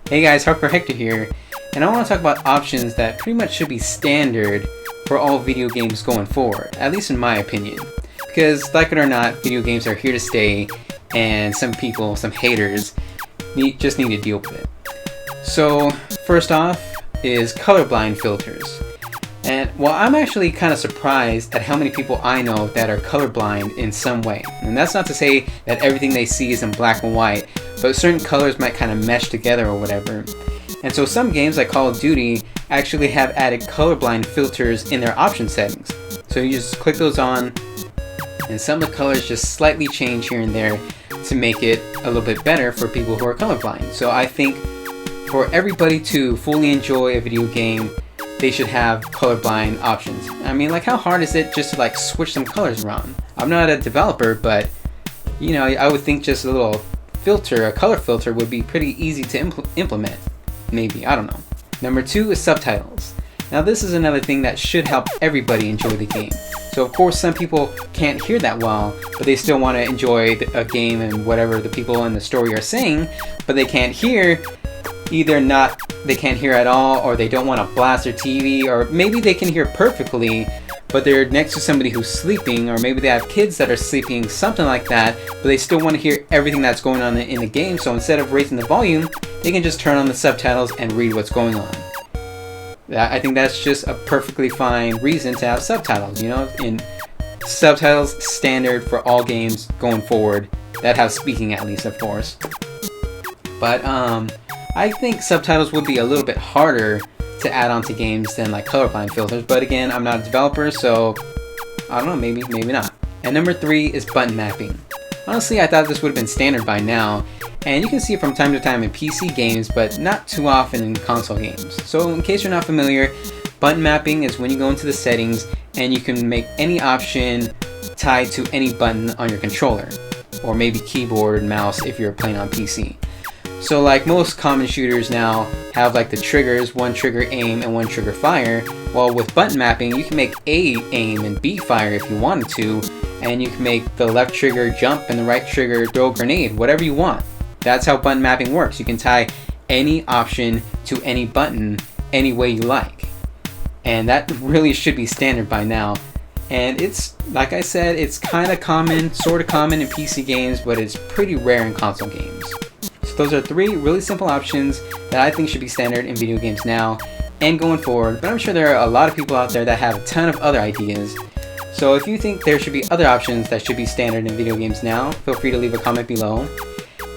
Hey guys, Hector here, and I want to talk about options that pretty much should be standard for all video games going forward, at least in my opinion. Because, like it or not, video games are here to stay, and some people, some haters, just need to deal with it. So, first off is colorblind filters. And while I'm actually kind of surprised at how many people I know that are colorblind in some way. And that's not to say that everything they see is in black and white, but certain colors might kind of mesh together or whatever. And so some games like Call of Duty actually have added colorblind filters in their option settings. So you just click those on, and some of the colors just slightly change here and there to make it a little bit better for people who are colorblind. So I think for everybody to fully enjoy a video game, they should have colorblind options. I mean, like, how hard is it just to like switch some colors around? I'm not a developer, but you know, I would think just a little filter, a color filter, would be pretty easy to implement. Maybe, I don't know. Number 2 is subtitles. Now this is another thing that should help everybody enjoy the game. So of course some people can't hear that well, but they still want to enjoy a game and whatever the people in the story are saying, but they can't hear. They can't hear at all, or they don't want to blast their TV, or maybe they can hear perfectly, but they're next to somebody who's sleeping, or maybe they have kids that are sleeping, something like that, but they still want to hear everything that's going on in the game, so instead of raising the volume, they can just turn on the subtitles and read what's going on. I think that's just a perfectly fine reason to have subtitles, you know, in subtitles standard for all games going forward that have speaking, at least, of course. But I think subtitles would be a little bit harder to add onto games than like colorblind filters, but again, I'm not a developer, so I don't know, maybe not. And number 3 is button mapping. Honestly, I thought this would have been standard by now, and you can see it from time to time in PC games, but not too often in console games. So in case you're not familiar, button mapping is when you go into the settings and you can make any option tied to any button on your controller, or maybe keyboard and mouse if you're playing on PC. So like most common shooters now have like the triggers, one trigger aim and one trigger fire. Well, with button mapping, you can make A aim and B fire if you wanted to, and you can make the left trigger jump and the right trigger throw a grenade, whatever you want. That's how button mapping works. You can tie any option to any button any way you like. And that really should be standard by now. And it's, like I said, it's kind of common, sort of common in PC games, but it's pretty rare in console games. So those are 3 really simple options that I think should be standard in video games now and going forward. But I'm sure there are a lot of people out there that have a ton of other ideas. So if you think there should be other options that should be standard in video games now, feel free to leave a comment below.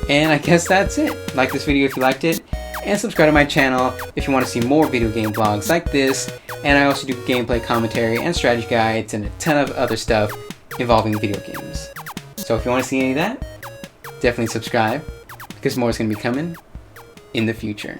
And I guess that's it. Like this video if you liked it, and subscribe to my channel if you want to see more video game vlogs like this. And I also do gameplay commentary and strategy guides and a ton of other stuff involving video games. So if you want to see any of that, definitely subscribe, because more is going to be coming in the future.